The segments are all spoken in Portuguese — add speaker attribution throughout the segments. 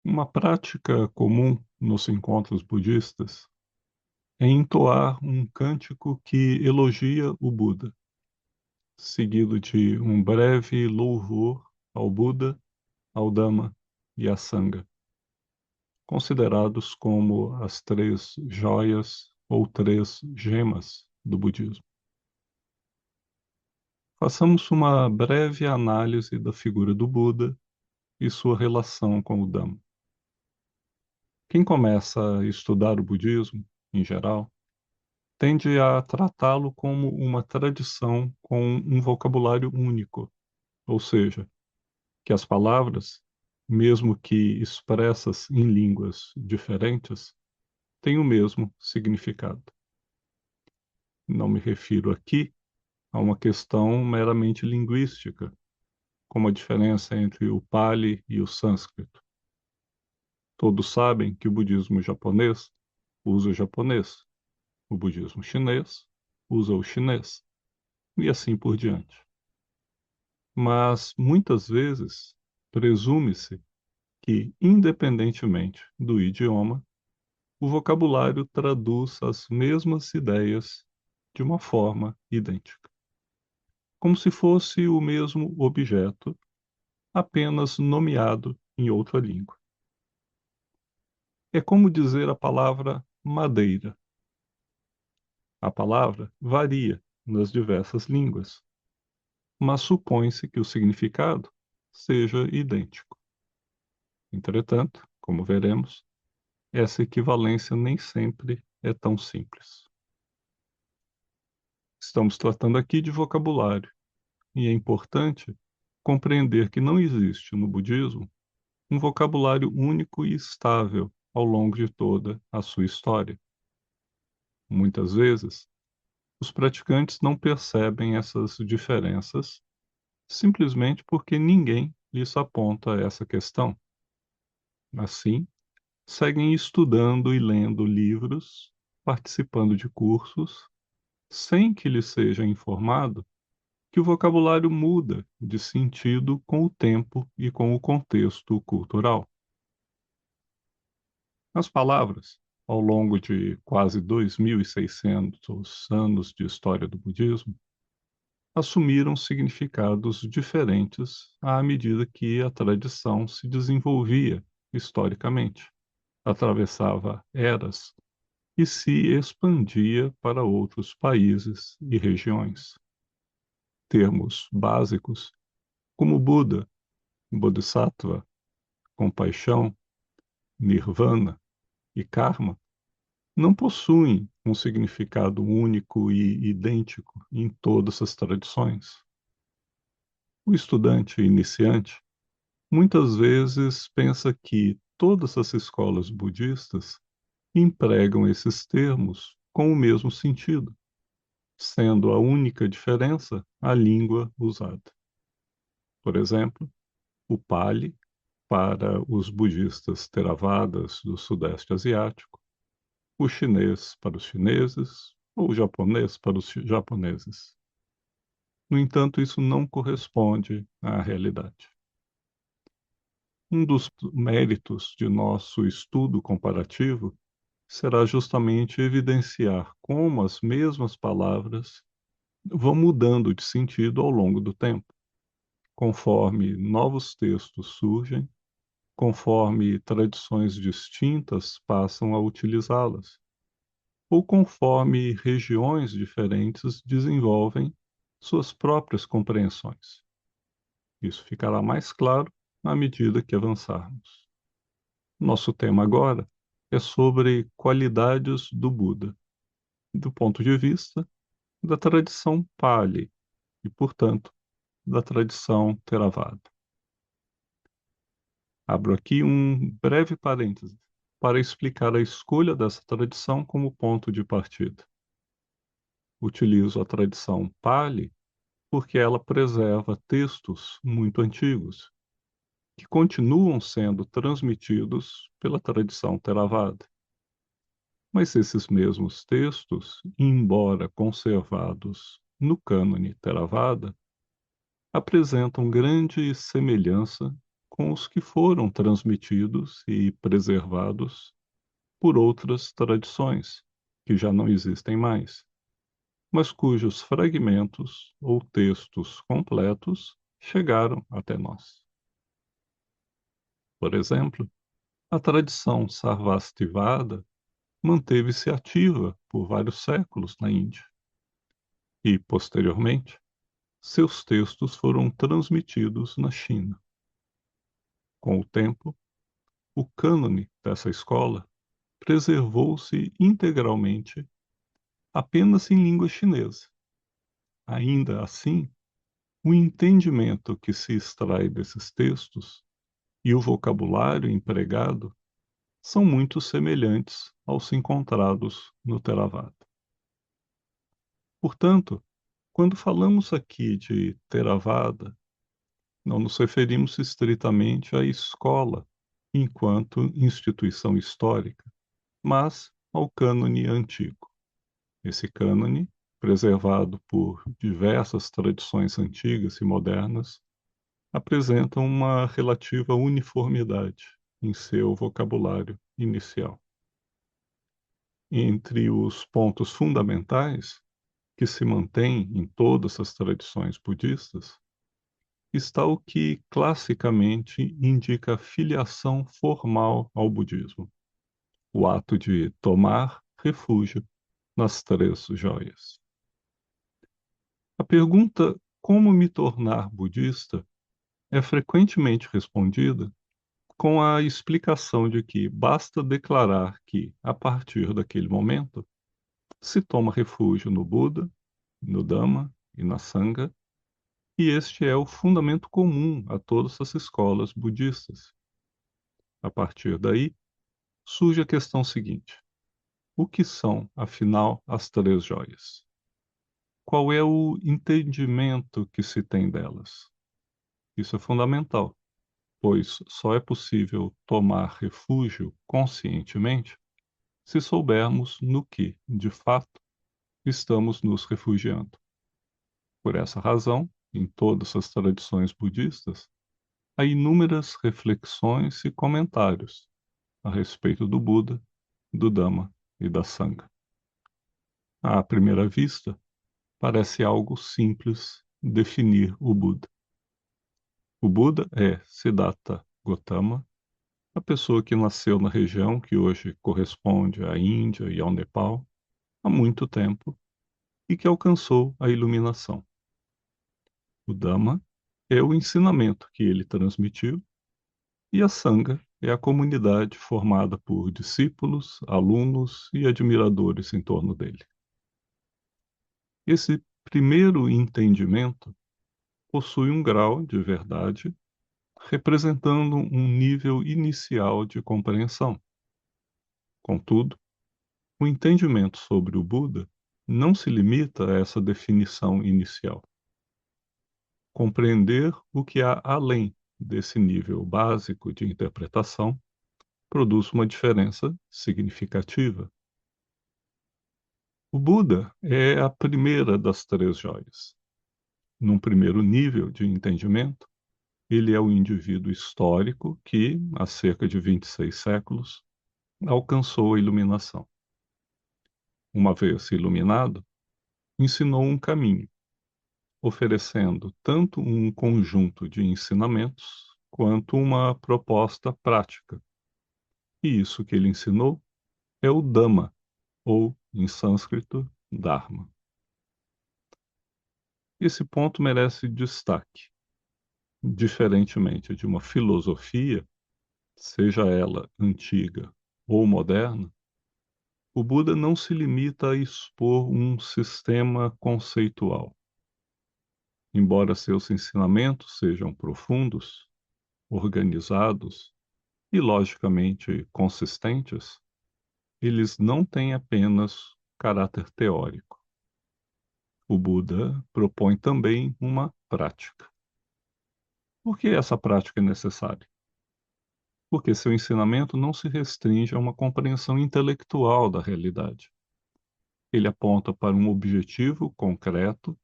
Speaker 1: Uma prática comum nos encontros budistas é entoar um cântico que elogia o Buda, seguido de um breve louvor ao Buda, ao Dhamma e à Sangha, considerados como as três joias ou três gemas do budismo. Façamos uma breve análise da figura do Buda e sua relação com o Dhamma. Quem começa a estudar o budismo, em geral, tende a tratá-lo como uma tradição com um vocabulário único, ou seja, que as palavras, mesmo que expressas em línguas diferentes, têm o mesmo significado. Não me refiro aqui a uma questão meramente linguística, como a diferença entre o Pali e o sânscrito. Todos sabem que o budismo japonês usa o japonês, o budismo chinês usa o chinês, e assim por diante. Mas, muitas vezes, presume-se que, independentemente do idioma, o vocabulário traduz as mesmas ideias de uma forma idêntica, como se fosse o mesmo objeto, apenas nomeado em outra língua. É como dizer a palavra madeira. A palavra varia nas diversas línguas, mas supõe-se que o significado seja idêntico. Entretanto, como veremos, essa equivalência nem sempre é tão simples. Estamos tratando aqui de vocabulário, e é importante compreender que não existe no budismo um vocabulário único e estável ao longo de toda a sua história. Muitas vezes, os praticantes não percebem essas diferenças simplesmente porque ninguém lhes aponta essa questão. Assim, seguem estudando e lendo livros, participando de cursos, sem que lhes seja informado que o vocabulário muda de sentido com o tempo e com o contexto cultural. As palavras, ao longo de quase 2.600 anos de história do budismo, assumiram significados diferentes à medida que a tradição se desenvolvia historicamente, atravessava eras e se expandia para outros países e regiões. Termos básicos como Buda, Bodhisattva, compaixão, Nirvana e Karma não possuem um significado único e idêntico em todas as tradições. O estudante iniciante muitas vezes pensa que todas as escolas budistas empregam esses termos com o mesmo sentido, sendo a única diferença a língua usada. Por exemplo, o Pali para os budistas Theravadas do Sudeste Asiático, o chinês para os chineses ou o japonês para os japoneses. No entanto, isso não corresponde à realidade. Um dos méritos de nosso estudo comparativo será justamente evidenciar como as mesmas palavras vão mudando de sentido ao longo do tempo, conforme novos textos surgem, conforme tradições distintas passam a utilizá-las, ou conforme regiões diferentes desenvolvem suas próprias compreensões. Isso ficará mais claro à medida que avançarmos. Nosso tema agora é sobre qualidades do Buda, do ponto de vista da tradição Pali e, portanto, da tradição Theravada. Abro aqui um breve parêntese para explicar a escolha dessa tradição como ponto de partida. Utilizo a tradição Pali porque ela preserva textos muito antigos, que continuam sendo transmitidos pela tradição Theravada. Mas esses mesmos textos, embora conservados no cânone Theravada, apresentam grande semelhança com os que foram transmitidos e preservados por outras tradições, que já não existem mais, mas cujos fragmentos ou textos completos chegaram até nós. Por exemplo, a tradição Sarvastivada manteve-se ativa por vários séculos na Índia e, posteriormente, seus textos foram transmitidos na China. Com o tempo, o cânone dessa escola preservou-se integralmente apenas em língua chinesa. Ainda assim, o entendimento que se extrai desses textos e o vocabulário empregado são muito semelhantes aos encontrados no Theravada. Portanto, quando falamos aqui de Theravada, não nos referimos estritamente à escola enquanto instituição histórica, mas ao cânone antigo. Esse cânone, preservado por diversas tradições antigas e modernas, apresenta uma relativa uniformidade em seu vocabulário inicial. Entre os pontos fundamentais que se mantêm em todas as tradições budistas está o que classicamente indica a filiação formal ao budismo, o ato de tomar refúgio nas três joias. A pergunta como me tornar budista é frequentemente respondida com a explicação de que basta declarar que, a partir daquele momento, se toma refúgio no Buda, no Dhamma e na Sangha, e este é o fundamento comum a todas as escolas budistas. A partir daí, surge a questão seguinte: o que são, afinal, as três joias? Qual é o entendimento que se tem delas? Isso é fundamental, pois só é possível tomar refúgio conscientemente se soubermos no que, de fato, estamos nos refugiando. Por essa razão, em todas as tradições budistas, há inúmeras reflexões e comentários a respeito do Buda, do Dhamma e da Sangha. À primeira vista, parece algo simples definir o Buda. O Buda é Siddhartha Gautama, a pessoa que nasceu na região que hoje corresponde à Índia e ao Nepal há muito tempo e que alcançou a iluminação. O Dhamma é o ensinamento que ele transmitiu e a Sangha é a comunidade formada por discípulos, alunos e admiradores em torno dele. Esse primeiro entendimento possui um grau de verdade, representando um nível inicial de compreensão. Contudo, o entendimento sobre o Buda não se limita a essa definição inicial. Compreender o que há além desse nível básico de interpretação produz uma diferença significativa. O Buda é a primeira das três joias. Num primeiro nível de entendimento, ele é o indivíduo histórico que, há cerca de 26 séculos, alcançou a iluminação. Uma vez iluminado, ensinou um caminho, oferecendo tanto um conjunto de ensinamentos quanto uma proposta prática. E isso que ele ensinou é o Dhamma, ou, em sânscrito, Dharma. Esse ponto merece destaque. Diferentemente de uma filosofia, seja ela antiga ou moderna, o Buda não se limita a expor um sistema conceitual. Embora seus ensinamentos sejam profundos, organizados e logicamente consistentes, eles não têm apenas caráter teórico. O Buda propõe também uma prática. Por que essa prática é necessária? Porque seu ensinamento não se restringe a uma compreensão intelectual da realidade. Ele aponta para um objetivo concreto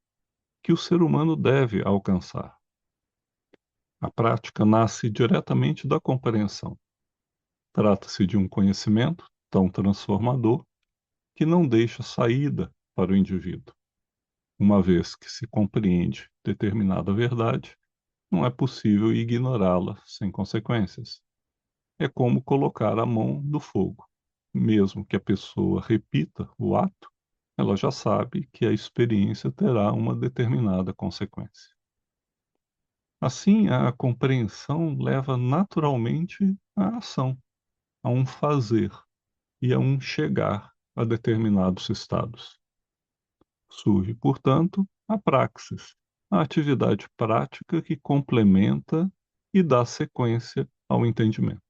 Speaker 1: que o ser humano deve alcançar. A prática nasce diretamente da compreensão. Trata-se de um conhecimento tão transformador que não deixa saída para o indivíduo. Uma vez que se compreende determinada verdade, não é possível ignorá-la sem consequências. É como colocar a mão no fogo. Mesmo que a pessoa repita o ato, ela já sabe que a experiência terá uma determinada consequência. Assim, a compreensão leva naturalmente à ação, a um fazer e a um chegar a determinados estados. Surge, portanto, a praxis, a atividade prática que complementa e dá sequência ao entendimento.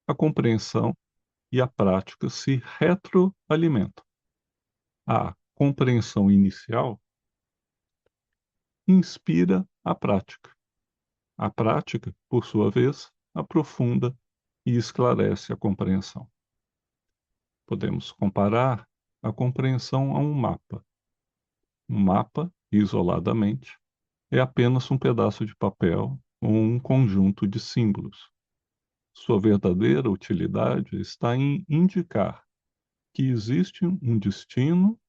Speaker 1: A compreensão e a prática se retroalimentam. A compreensão inicial inspira a prática. A prática, por sua vez, aprofunda e esclarece a compreensão. Podemos comparar a compreensão a um mapa. Um mapa, isoladamente, é apenas um pedaço de papel ou um conjunto de símbolos. Sua verdadeira utilidade está em indicar que existe um destino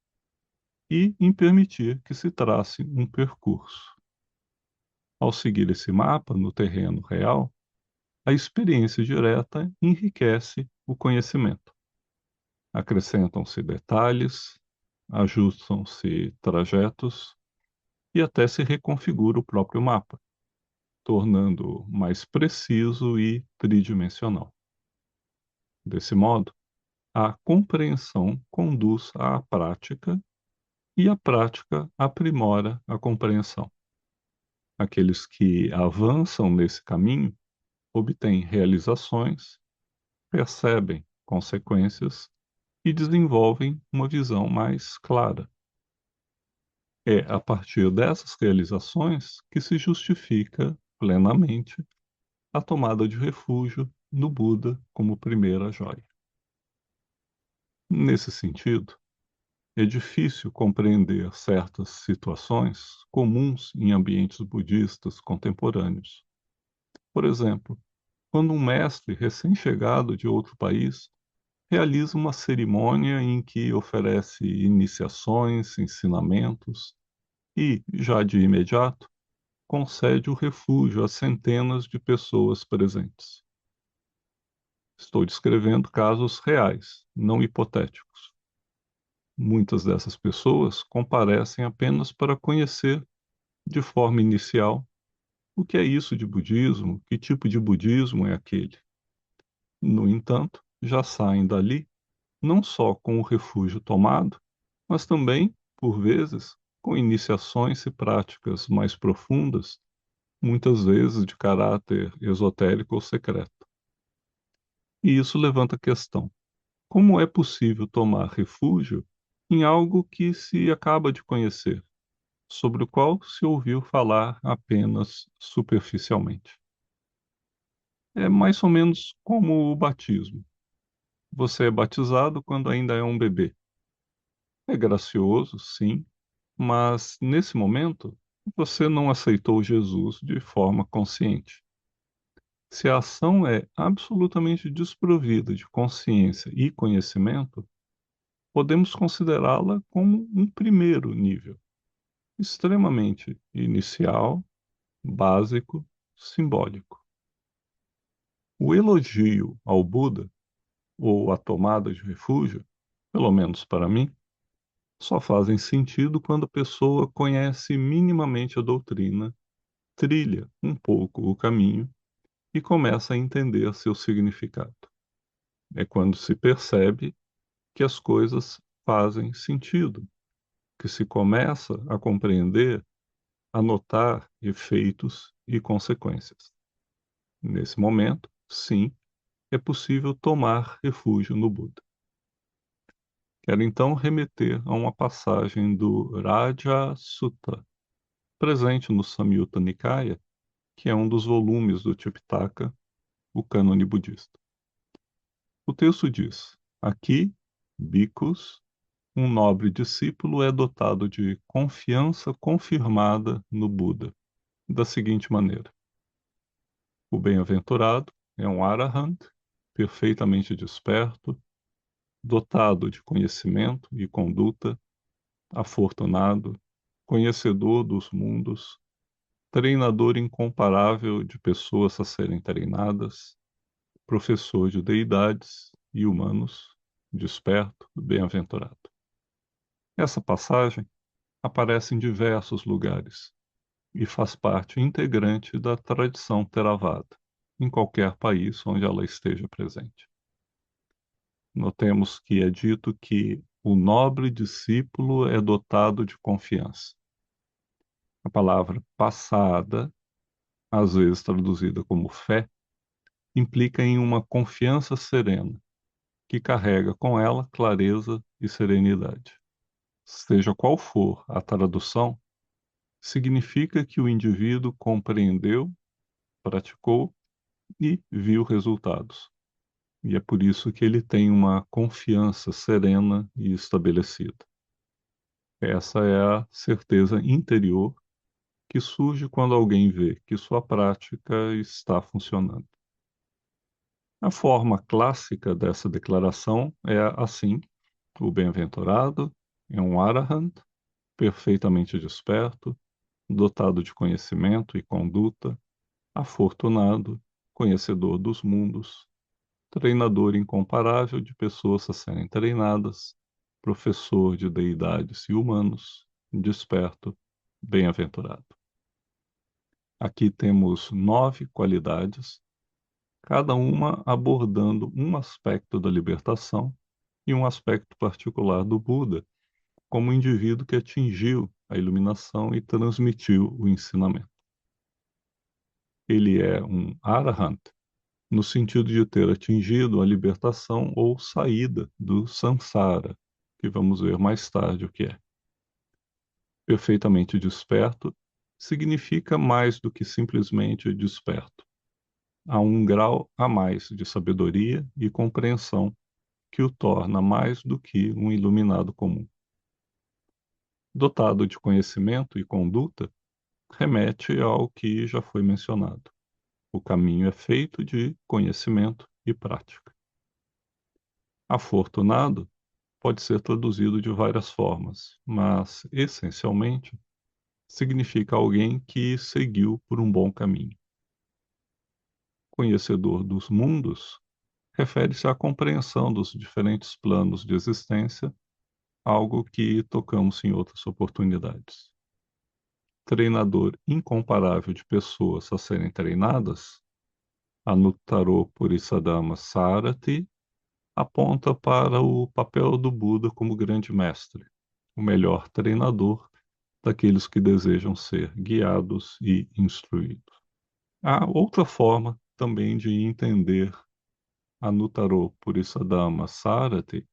Speaker 1: e em permitir que se trace um percurso. Ao seguir esse mapa no terreno real, a experiência direta enriquece o conhecimento. Acrescentam-se detalhes, ajustam-se trajetos e até se reconfigura o próprio mapa, tornando-o mais preciso e tridimensional. Desse modo, a compreensão conduz à prática e a prática aprimora a compreensão. Aqueles que avançam nesse caminho obtêm realizações, percebem consequências e desenvolvem uma visão mais clara. É a partir dessas realizações que se justifica plenamente a tomada de refúgio no Buda como primeira joia. Nesse sentido, é difícil compreender certas situações comuns em ambientes budistas contemporâneos. Por exemplo, quando um mestre recém-chegado de outro país realiza uma cerimônia em que oferece iniciações, ensinamentos e, já de imediato, concede o refúgio a centenas de pessoas presentes. Estou descrevendo casos reais, não hipotéticos. Muitas dessas pessoas comparecem apenas para conhecer, de forma inicial, o que é isso de budismo, que tipo de budismo é aquele. No entanto, já saem dali não só com o refúgio tomado, mas também, por vezes, com iniciações e práticas mais profundas, muitas vezes de caráter esotérico ou secreto. E isso levanta a questão: como é possível tomar refúgio em algo que se acaba de conhecer, sobre o qual se ouviu falar apenas superficialmente? É mais ou menos como o batismo. Você é batizado quando ainda é um bebê. É gracioso, sim, mas nesse momento você não aceitou Jesus de forma consciente. Se a ação é absolutamente desprovida de consciência e conhecimento, podemos considerá-la como um primeiro nível, extremamente inicial, básico, simbólico. O elogio ao Buda, ou a tomada de refúgio, pelo menos para mim, só fazem sentido quando a pessoa conhece minimamente a doutrina, trilha um pouco o caminho e começa a entender seu significado. É quando se percebe que as coisas fazem sentido, que se começa a compreender, a notar efeitos e consequências. Nesse momento, sim, é possível tomar refúgio no Buda. Quero então remeter a uma passagem do Raja Sutta, presente no Samyutta Nikaya, que é um dos volumes do Tipitaka, o cânone budista. O texto diz: aqui, bhikkhus, um nobre discípulo é dotado de confiança confirmada no Buda, da seguinte maneira: O bem-aventurado é um arahant, perfeitamente desperto, dotado de conhecimento e conduta, afortunado, conhecedor dos mundos, treinador incomparável de pessoas a serem treinadas, professor de deidades e humanos, desperto, bem-aventurado. Essa passagem aparece em diversos lugares e faz parte integrante da tradição Theravada, em qualquer país onde ela esteja presente. Notemos que é dito que o nobre discípulo é dotado de confiança. A palavra passada, às vezes traduzida como fé, implica em uma confiança serena, que carrega com ela clareza e serenidade. Seja qual for a tradução, significa que o indivíduo compreendeu, praticou e viu resultados. E é por isso que ele tem uma confiança serena e estabelecida. Essa é a certeza interior que surge quando alguém vê que sua prática está funcionando. A forma clássica dessa declaração é assim: o bem-aventurado é um arahant, perfeitamente desperto, dotado de conhecimento e conduta, afortunado, conhecedor dos mundos, treinador incomparável de pessoas a serem treinadas, professor de deidades e humanos, desperto, bem-aventurado. Aqui temos 9 qualidades, cada uma abordando um aspecto da libertação e um aspecto particular do Buda, como indivíduo que atingiu a iluminação e transmitiu o ensinamento. Ele é um arahant, no sentido de ter atingido a libertação ou saída do samsara, que vamos ver mais tarde o que é. Perfeitamente desperto significa mais do que simplesmente desperto. Há um grau a mais de sabedoria e compreensão que o torna mais do que um iluminado comum. Dotado de conhecimento e conduta, remete ao que já foi mencionado. O caminho é feito de conhecimento e prática. Afortunado pode ser traduzido de várias formas, mas, essencialmente, significa alguém que seguiu por um bom caminho. Conhecedor dos mundos refere-se à compreensão dos diferentes planos de existência, algo que tocamos em outras oportunidades. Treinador incomparável de pessoas a serem treinadas, Anuttaro Purisadama Sarati aponta para o papel do Buda como grande mestre, o melhor treinador daqueles que desejam ser guiados e instruídos. Há outra forma também de entender Anuttaro Purisadama Sarati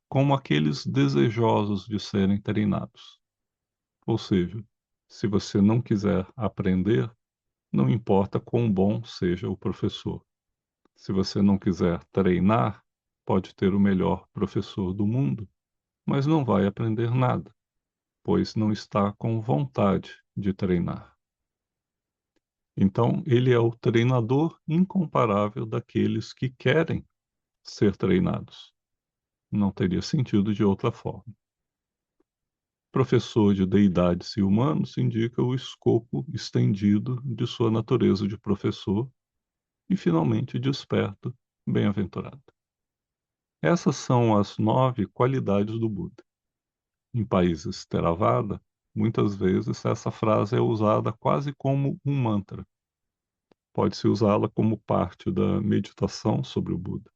Speaker 1: como aqueles desejosos de serem treinados. Ou seja, se você não quiser aprender, não importa quão bom seja o professor. Se você não quiser treinar, pode ter o melhor professor do mundo, mas não vai aprender nada, pois não está com vontade de treinar. Então, ele é o treinador incomparável daqueles que querem ser treinados. Não teria sentido de outra forma. Professor de deidades e humanos indica o escopo estendido de sua natureza de professor e, finalmente, desperto, bem-aventurado. Essas são as 9 qualidades do Buda. Em países Theravada, muitas vezes essa frase é usada quase como um mantra. Pode-se usá-la como parte da meditação sobre o Buda.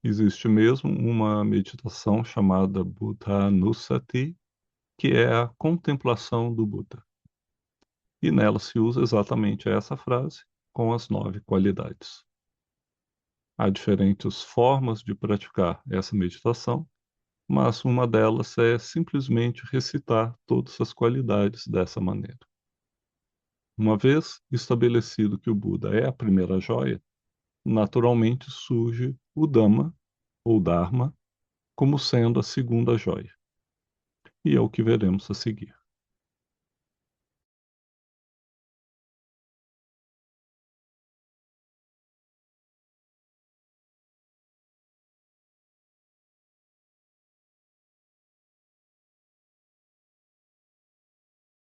Speaker 1: Existe mesmo uma meditação chamada Buddhanussati, que é a contemplação do Buda. E nela se usa exatamente essa frase com as 9 qualidades. Há diferentes formas de praticar essa meditação, mas uma delas é simplesmente recitar todas as qualidades dessa maneira. Uma vez estabelecido que o Buda é a primeira joia, naturalmente surge o Dhamma, ou Dharma, como sendo a segunda joia. E é o que veremos a seguir.